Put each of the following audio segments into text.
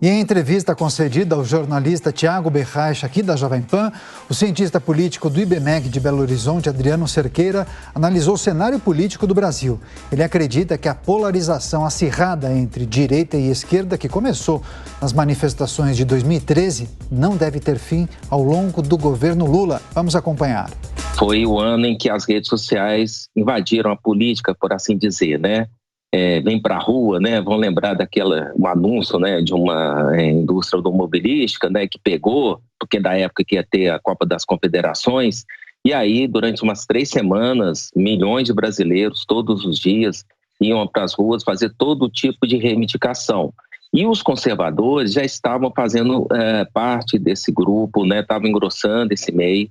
E em entrevista concedida ao jornalista Tiago Berraich, aqui da Jovem Pan, o cientista político do IBMEC de Belo Horizonte, Adriano Cerqueira, analisou o cenário político do Brasil. Ele acredita que a polarização acirrada entre direita e esquerda, que começou nas manifestações de 2013, não deve ter fim ao longo do governo Lula. Vamos acompanhar. Foi o ano em que as redes sociais invadiram a política, por assim dizer, né? Vem para a rua, né? Vão lembrar um anúncio, né, de uma indústria automobilística, né, que pegou, porque da época que ia ter a Copa das Confederações, e aí durante umas 3 semanas, milhões de brasileiros todos os dias iam para as ruas fazer todo tipo de reivindicação. E os conservadores já estavam fazendo parte desse grupo, né, estavam engrossando esse meio,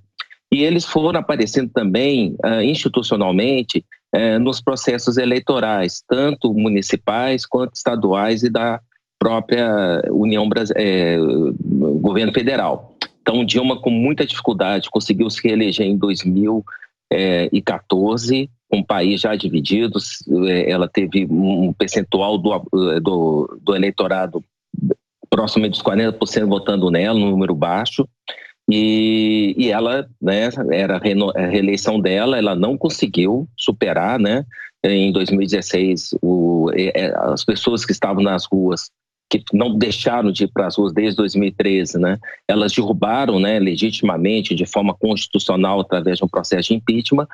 e eles foram aparecendo também institucionalmente nos processos eleitorais, tanto municipais quanto estaduais e da própria governo federal. Então, Dilma, com muita dificuldade, conseguiu se reeleger em 2014, com o país já dividido. Ela teve um percentual do eleitorado próximo dos 40% votando nela, um número baixo. E ela, né, era a reeleição dela, ela não conseguiu superar, né? Em 2016, as pessoas que estavam nas ruas, que não deixaram de ir para as ruas desde 2013, né? Elas derrubaram, né, legitimamente, de forma constitucional, através de um processo de impeachment,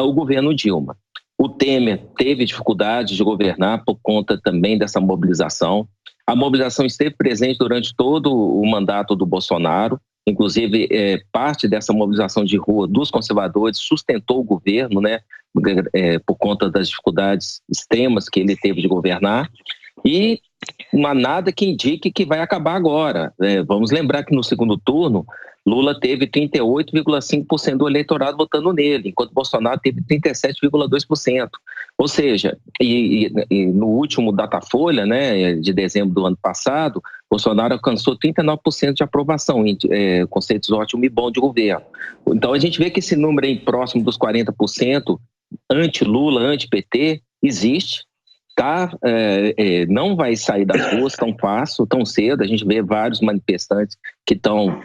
o governo Dilma. O Temer teve dificuldade de governar por conta também dessa mobilização. A mobilização esteve presente durante todo o mandato do Bolsonaro. Inclusive, parte dessa mobilização de rua dos conservadores sustentou o governo, né, por conta das dificuldades extremas que ele teve de governar. E não há nada que indique que vai acabar agora. Vamos lembrar que no segundo turno, Lula teve 38,5% do eleitorado votando nele, enquanto Bolsonaro teve 37,2%. Ou seja, e no último Datafolha, né, de dezembro do ano passado, Bolsonaro alcançou 39% de aprovação em conceitos ótimo e bom de governo. Então a gente vê que esse número aí próximo dos 40%, anti-Lula, anti-PT, existe. Não vai sair das ruas tão fácil, tão cedo. A gente vê vários manifestantes que estão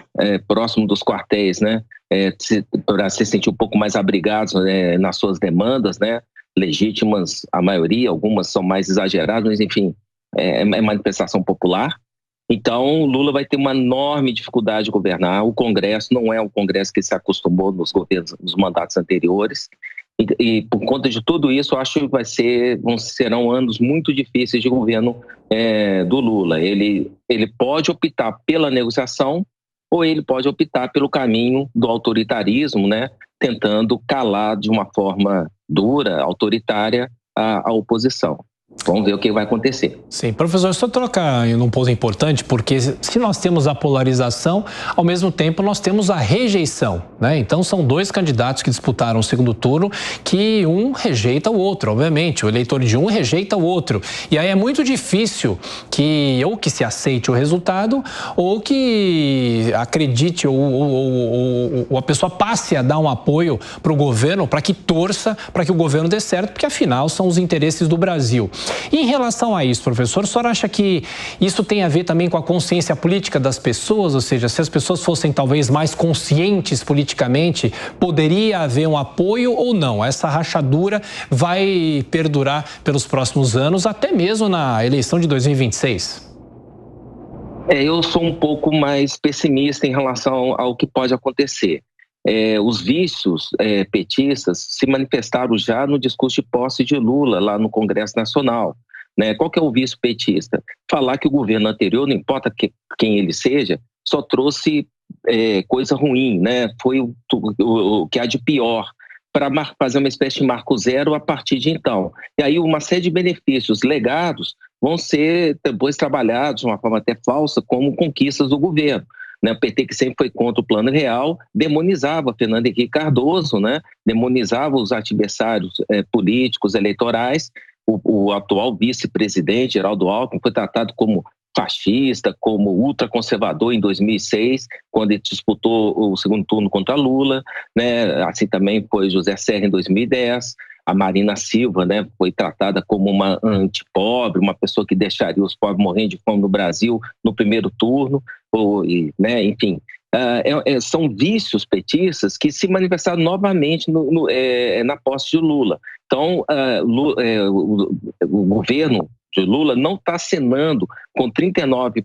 próximo dos quartéis, né, para se sentir um pouco mais abrigados nas suas demandas, né, legítimas, a maioria, algumas são mais exageradas, mas enfim, é manifestação popular. Então, Lula vai ter uma enorme dificuldade de governar. O Congresso não é o Congresso que se acostumou nos governos, nos mandatos anteriores. E por conta de tudo isso, eu acho que serão anos muito difíceis de governo do Lula. Ele pode optar pela negociação ou ele pode optar pelo caminho do autoritarismo, né, tentando calar de uma forma dura, autoritária, a oposição. Vamos ver o que vai acontecer. Sim, professor, só troca num ponto importante, porque se nós temos a polarização, ao mesmo tempo nós temos a rejeição, né? Então são 2 candidatos que disputaram o segundo turno, que um rejeita o outro, obviamente, o eleitor de um rejeita o outro. E aí é muito difícil que se aceite o resultado, ou que acredite, ou a pessoa passe a dar um apoio para o governo, para que torça, para que o governo dê certo, porque afinal são os interesses do Brasil. E em relação a isso, professor, o senhor acha que isso tem a ver também com a consciência política das pessoas? Ou seja, se as pessoas fossem talvez mais conscientes politicamente, poderia haver um apoio ou não? Essa rachadura vai perdurar pelos próximos anos, até mesmo na eleição de 2026? Eu sou um pouco mais pessimista em relação ao que pode acontecer. Os vícios petistas se manifestaram já no discurso de posse de Lula, lá no Congresso Nacional. Né? Qual que é o vício petista? Falar que o governo anterior, não importa quem ele seja, só trouxe coisa ruim, né? Foi o que há de pior, para fazer uma espécie de marco zero a partir de então. E aí uma série de benefícios legados vão ser depois trabalhados de uma forma até falsa como conquistas do governo. O PT, que sempre foi contra o Plano Real, demonizava Fernando Henrique Cardoso, né? Demonizava os adversários políticos, eleitorais. O atual vice-presidente, Geraldo Alckmin, foi tratado como fascista, como ultraconservador em 2006, quando ele disputou o segundo turno contra Lula, né? Assim também foi José Serra em 2010. a Marina Silva, né, foi tratada como uma antipobre, uma pessoa que deixaria os pobres morrendo de fome no Brasil no primeiro turno, né, enfim. São vícios petistas que se manifestaram novamente na posse de Lula. Então, o governo de Lula não está acenando com 39%,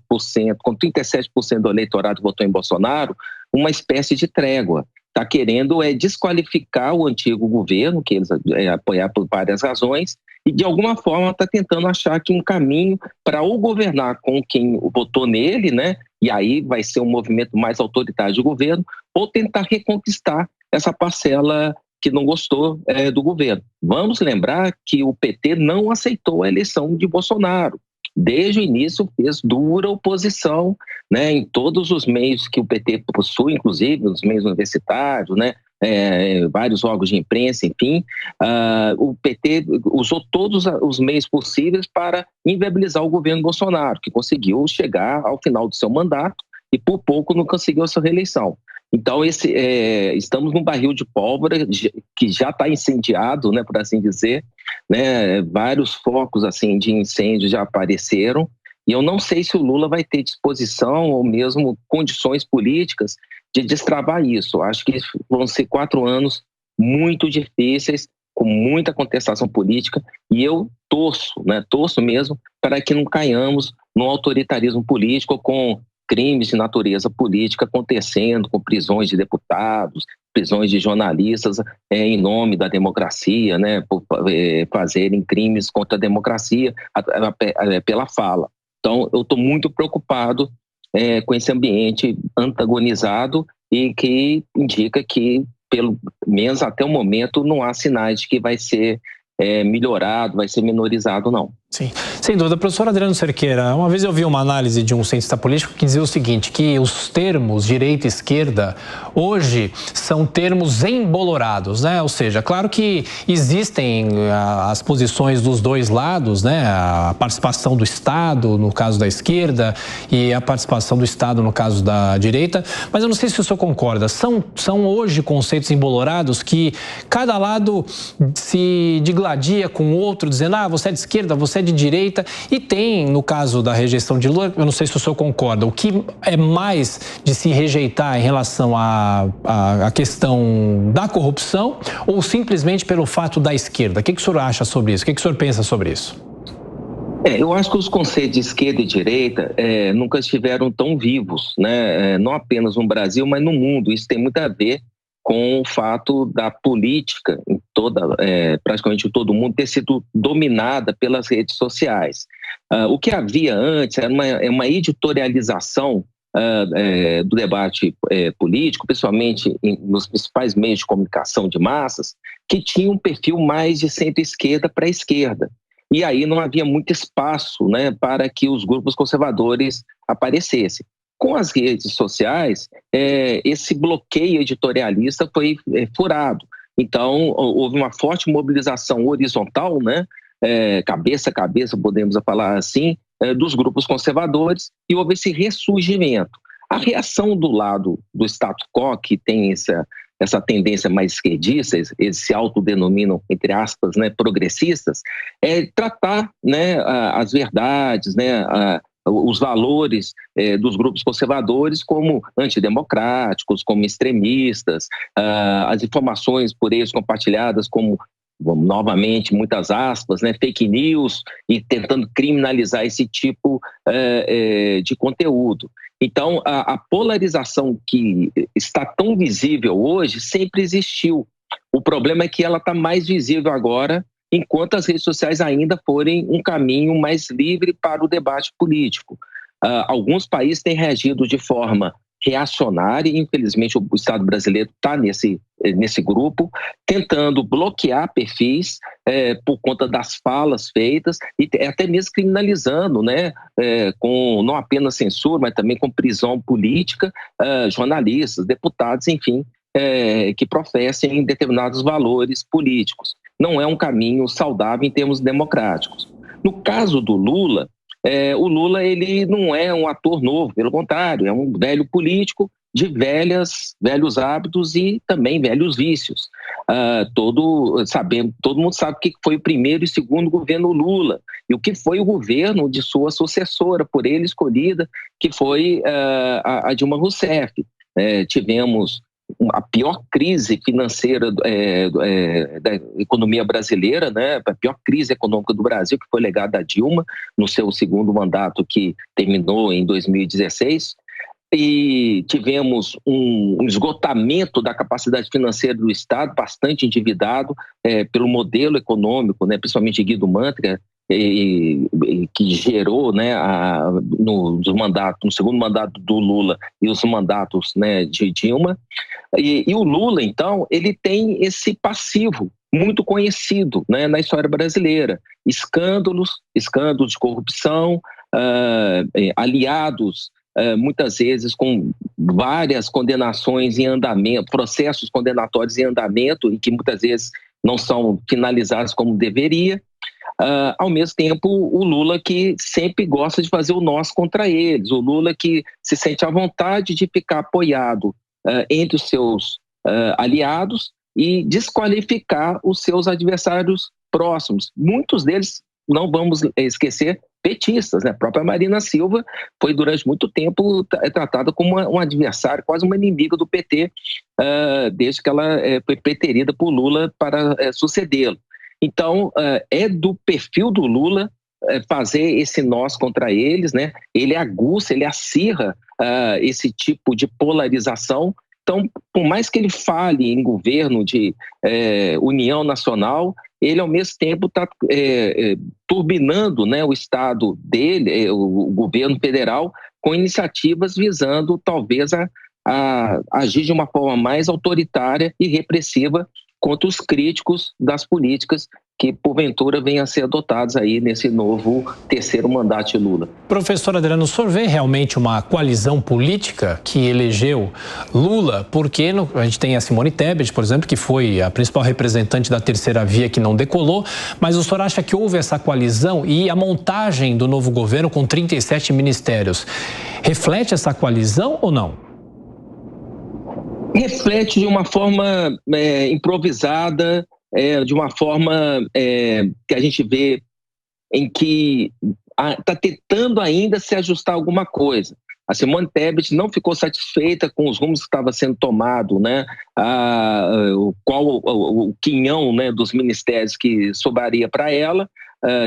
com 37% do eleitorado que votou em Bolsonaro, uma espécie de trégua. Está querendo desqualificar o antigo governo, que eles apoiaram por várias razões, e de alguma forma está tentando achar aqui um caminho para ou governar com quem votou nele, né? E aí vai ser um movimento mais autoritário de governo, ou tentar reconquistar essa parcela que não gostou do governo. Vamos lembrar que o PT não aceitou a eleição de Bolsonaro. Desde o início fez dura oposição, né, em todos os meios que o PT possui, inclusive nos meios universitários, né, vários órgãos de imprensa, enfim. O PT usou todos os meios possíveis para inviabilizar o governo Bolsonaro, que conseguiu chegar ao final do seu mandato e por pouco não conseguiu a sua reeleição. Então, estamos num barril de pólvora que já está incendiado, né, por assim dizer, né, vários focos assim, de incêndio já apareceram, e eu não sei se o Lula vai ter disposição ou mesmo condições políticas de destravar isso. Acho que vão ser 4 anos muito difíceis, com muita contestação política, e eu torço mesmo para que não caiamos no autoritarismo político com crimes de natureza política acontecendo, com prisões de deputados, prisões de jornalistas em nome da democracia, né, por fazerem crimes contra a democracia pela fala. Então, eu estou muito preocupado com esse ambiente antagonizado e que indica que, pelo menos até o momento, não há sinais de que vai ser melhorado, vai ser minorizado, não. Sim, sem dúvida. Professor Adriano Cerqueira, uma vez eu vi uma análise de um cientista político que dizia o seguinte, que os termos direita e esquerda hoje são termos embolorados, né? Ou seja, claro que existem as posições dos dois lados, né? A participação do Estado, no caso da esquerda, e a participação do Estado, no caso da direita, mas eu não sei se o senhor concorda. São hoje conceitos embolorados que cada lado se digladia com o outro, dizendo, você é de esquerda, você é de direita, e tem, no caso da rejeição de Lula, eu não sei se o senhor concorda, o que é mais de se rejeitar em relação à questão da corrupção ou simplesmente pelo fato da esquerda? O que o senhor acha sobre isso? O que o senhor pensa sobre isso? Eu acho que os conceitos de esquerda e direita nunca estiveram tão vivos, né? Não apenas no Brasil, mas no mundo. Isso tem muito a ver com o fato da política em praticamente todo o mundo ter sido dominada pelas redes sociais. O que havia antes era uma editorialização do debate político, principalmente nos principais meios de comunicação de massas, que tinha um perfil mais de centro-esquerda para a esquerda. E aí não havia muito espaço, né, para que os grupos conservadores aparecessem. Com as redes sociais, esse bloqueio editorialista foi furado. Então, houve uma forte mobilização horizontal, né, cabeça a cabeça, podemos falar assim, dos grupos conservadores, e houve esse ressurgimento. A reação do lado do status quo, que tem essa tendência mais esquerdista, eles se autodenominam, entre aspas, né, progressistas, é tratar, né, as verdades, né, os valores dos grupos conservadores como antidemocráticos, como extremistas, as informações por eles compartilhadas como, novamente, muitas aspas, né, fake news, e tentando criminalizar esse tipo de conteúdo. Então, a polarização que está tão visível hoje sempre existiu. O problema é que ela está mais visível agora, enquanto as redes sociais ainda forem um caminho mais livre para o debate político. Alguns países têm reagido de forma reacionária, e infelizmente o Estado brasileiro está nesse grupo, tentando bloquear perfis por conta das falas feitas e até mesmo criminalizando, né, com não apenas censura, mas também com prisão política, jornalistas, deputados, enfim, que professem determinados valores políticos. Não é um caminho saudável em termos democráticos. No caso do Lula, o Lula ele não é um ator novo, pelo contrário, é um velho político de velhos hábitos e também velhos vícios. Todo mundo sabe o que foi o primeiro e segundo governo Lula e o que foi o governo de sua sucessora, por ele escolhida, que foi a Dilma Rousseff. Tivemos a pior crise financeira da economia brasileira, né? A pior crise econômica do Brasil, que foi legada a Dilma no seu segundo mandato, que terminou em 2016. E tivemos um esgotamento da capacidade financeira do Estado, bastante endividado pelo modelo econômico, né, principalmente de Guido Mantega, que gerou, né, no segundo mandato do Lula e os mandatos, né, de Dilma. E o Lula, então, ele tem esse passivo muito conhecido, né, na história brasileira. Escândalos de corrupção, aliados muitas vezes com várias condenações em andamento, processos condenatórios em andamento e que muitas vezes não são finalizados como deveria. Ao mesmo tempo, o Lula que sempre gosta de fazer o nós contra eles, o Lula que se sente à vontade de ficar apoiado entre os seus aliados e desqualificar os seus adversários próximos. Muitos deles, não vamos esquecer, petistas, né? A própria Marina Silva foi durante muito tempo tratada como um adversário, quase uma inimiga do PT, desde que ela foi preterida por Lula para sucedê-lo. Então, é do perfil do Lula fazer esse nós contra eles, né? Ele aguça, ele acirra esse tipo de polarização. Então, por mais que ele fale em governo de união nacional, ele ao mesmo tempo está turbinando, né, o Estado dele, o governo federal, com iniciativas visando talvez a agir de uma forma mais autoritária e repressiva contra os críticos das políticas que, porventura, venham a ser adotados aí nesse novo terceiro mandato de Lula. Professor Adriano, o senhor vê realmente uma coalizão política que elegeu Lula? Porque a gente tem a Simone Tebet, por exemplo, que foi a principal representante da terceira via que não decolou, mas o senhor acha que houve essa coalizão e a montagem do novo governo com 37 ministérios reflete essa coalizão ou não? Reflete de uma forma improvisada, de uma forma que a gente vê em que está tentando ainda se ajustar alguma coisa. A Simone Tebet não ficou satisfeita com os rumos que estava sendo tomado, né? O quinhão, né, dos ministérios que sobraria para ela.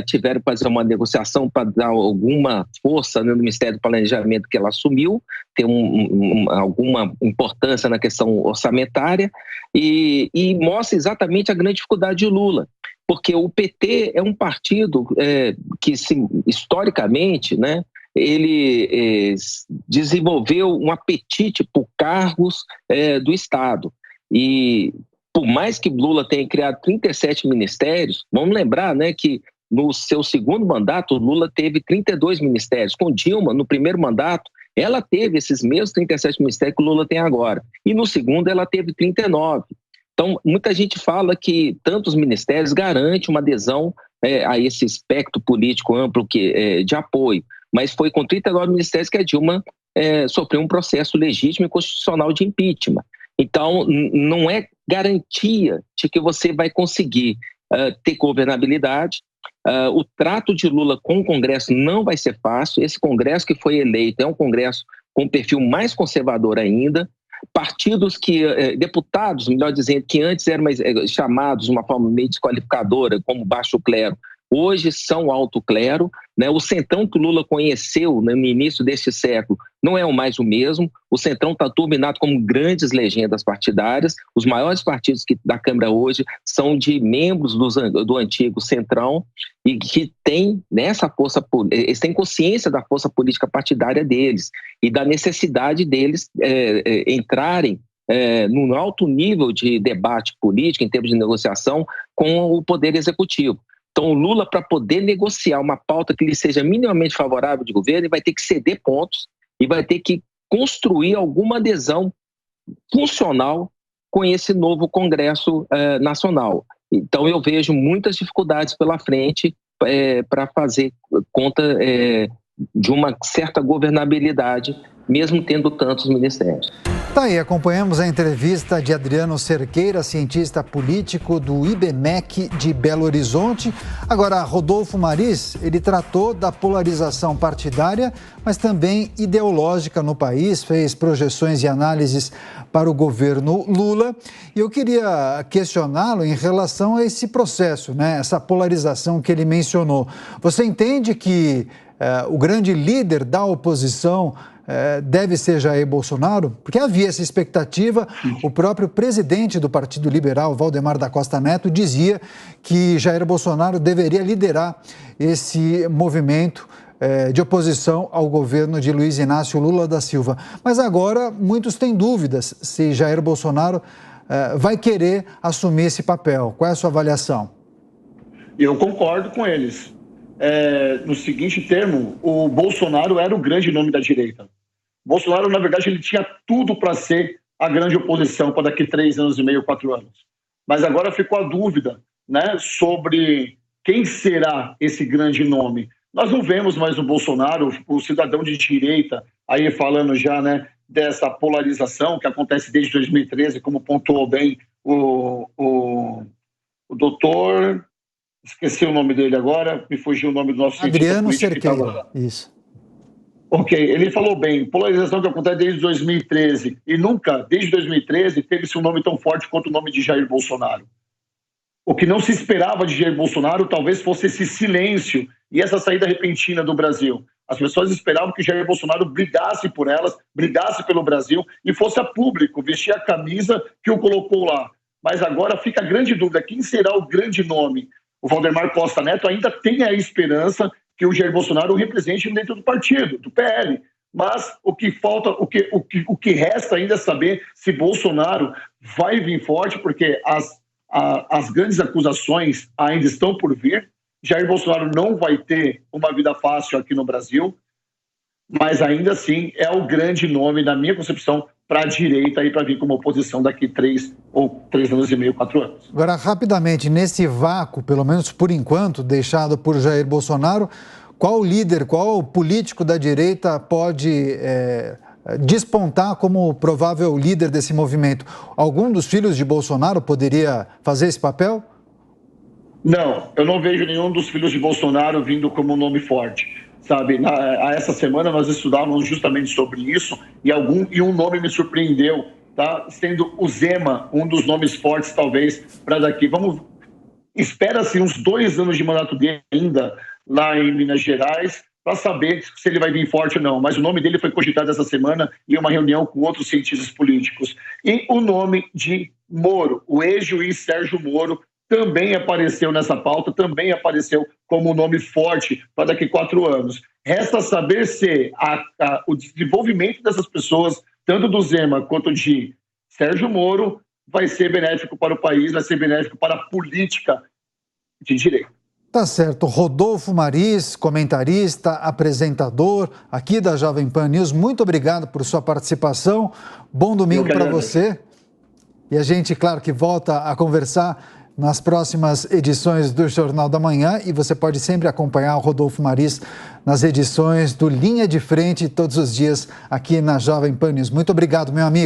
Tiveram que fazer uma negociação para dar alguma força, né, no Ministério do Planejamento que ela assumiu, ter alguma importância na questão orçamentária e mostra exatamente a grande dificuldade de Lula, porque o PT é um partido que, historicamente, né, ele desenvolveu um apetite por cargos do Estado e por mais que Lula tenha criado 37 ministérios, vamos lembrar, né, que no seu segundo mandato, Lula teve 32 ministérios. Com Dilma, no primeiro mandato, ela teve esses mesmos 37 ministérios que o Lula tem agora. E no segundo, ela teve 39. Então, muita gente fala que tantos ministérios garantem uma adesão a esse espectro político amplo de apoio. Mas foi com 39 ministérios que a Dilma sofreu um processo legítimo e constitucional de impeachment. Então, não é garantia de que você vai conseguir ter governabilidade. O trato de Lula com o Congresso não vai ser fácil. Esse Congresso que foi eleito é um Congresso com um perfil mais conservador ainda. Partidos deputados, melhor dizendo, que antes eram chamados de uma forma meio desqualificadora, como baixo clero, hoje são alto clero, né? O centrão que o Lula conheceu, né, no início deste século não é mais o mesmo. O centrão está turbinado como grandes legendas partidárias. Os maiores partidos da Câmara hoje são de membros do antigo centrão e que têm nessa força, eles têm consciência da força política partidária deles e da necessidade deles entrarem num alto nível de debate político, em termos de negociação, com o Poder Executivo. Então, o Lula, para poder negociar uma pauta que lhe seja minimamente favorável de governo, ele vai ter que ceder pontos e vai ter que construir alguma adesão funcional com esse novo Congresso Nacional. Então, eu vejo muitas dificuldades pela frente para fazer conta de uma certa governabilidade mesmo tendo tantos ministérios. Tá aí, acompanhamos a entrevista de Adriano Cerqueira, cientista político do IBMEC de Belo Horizonte. Agora, Rodolfo Maris, ele tratou da polarização partidária, mas também ideológica no país, fez projeções e análises para o governo Lula. E eu queria questioná-lo em relação a esse processo, né? Essa polarização que ele mencionou. Você entende que o grande líder da oposição deve ser Jair Bolsonaro? Porque havia essa expectativa. O próprio presidente do Partido Liberal, Valdemar da Costa Neto, dizia que Jair Bolsonaro deveria liderar esse movimento de oposição ao governo de Luiz Inácio Lula da Silva. Mas agora muitos têm dúvidas se Jair Bolsonaro vai querer assumir esse papel. Qual é a sua avaliação? Eu concordo com eles. No seguinte termo, o Bolsonaro era o grande nome da direita. Bolsonaro, na verdade, ele tinha tudo para ser a grande oposição para daqui 3 anos e meio, 4 anos. Mas agora ficou a dúvida, né, sobre quem será esse grande nome. Nós não vemos mais o Bolsonaro, o cidadão de direita, aí falando já, né, dessa polarização que acontece desde 2013, como pontuou bem o doutor... Esqueci o nome dele agora, me fugiu o nome do nosso Adriano Cerqueira, isso. Ok, ele falou bem, polarização que acontece desde 2013, e nunca, desde 2013, teve-se um nome tão forte quanto o nome de Jair Bolsonaro. O que não se esperava de Jair Bolsonaro talvez fosse esse silêncio e essa saída repentina do Brasil. As pessoas esperavam que Jair Bolsonaro brigasse por elas, brigasse pelo Brasil e fosse a público, vestir a camisa que o colocou lá. Mas agora fica a grande dúvida, quem será o grande nome? O Valdemar Costa Neto ainda tem a esperança que o Jair Bolsonaro o represente dentro do partido, do PL. Mas o que falta, o que resta ainda é saber se Bolsonaro vai vir forte, porque as grandes acusações ainda estão por vir. Jair Bolsonaro não vai ter uma vida fácil aqui no Brasil, mas ainda assim é o grande nome, na minha concepção, para a direita e para vir como oposição daqui 3 anos e meio, 4 anos. Agora, rapidamente, nesse vácuo, pelo menos por enquanto, deixado por Jair Bolsonaro, qual líder, qual político da direita pode despontar como provável líder desse movimento? Algum dos filhos de Bolsonaro poderia fazer esse papel? Não, eu não vejo nenhum dos filhos de Bolsonaro vindo como um nome forte. Sabe, essa semana nós estudávamos justamente sobre isso e um nome me surpreendeu, tá? Sendo o Zema, um dos nomes fortes talvez para daqui. Espera-se uns 2 anos de mandato dele ainda lá em Minas Gerais para saber se ele vai vir forte ou não. Mas o nome dele foi cogitado essa semana em uma reunião com outros cientistas políticos. E o nome de Moro, o ex-juiz Sérgio Moro, também apareceu nessa pauta, também apareceu como um nome forte para daqui 4 anos. Resta saber se o desenvolvimento dessas pessoas, tanto do Zema quanto de Sérgio Moro, vai ser benéfico para o país, vai ser benéfico para a política de direita. Tá certo. Rodolfo Maris, comentarista, apresentador aqui da Jovem Pan News, muito obrigado por sua participação. Bom domingo para você. E a gente, claro, que volta a conversar nas próximas edições do Jornal da Manhã, e você pode sempre acompanhar o Rodolfo Maris nas edições do Linha de Frente todos os dias aqui na Jovem Pan News. Muito obrigado, meu amigo.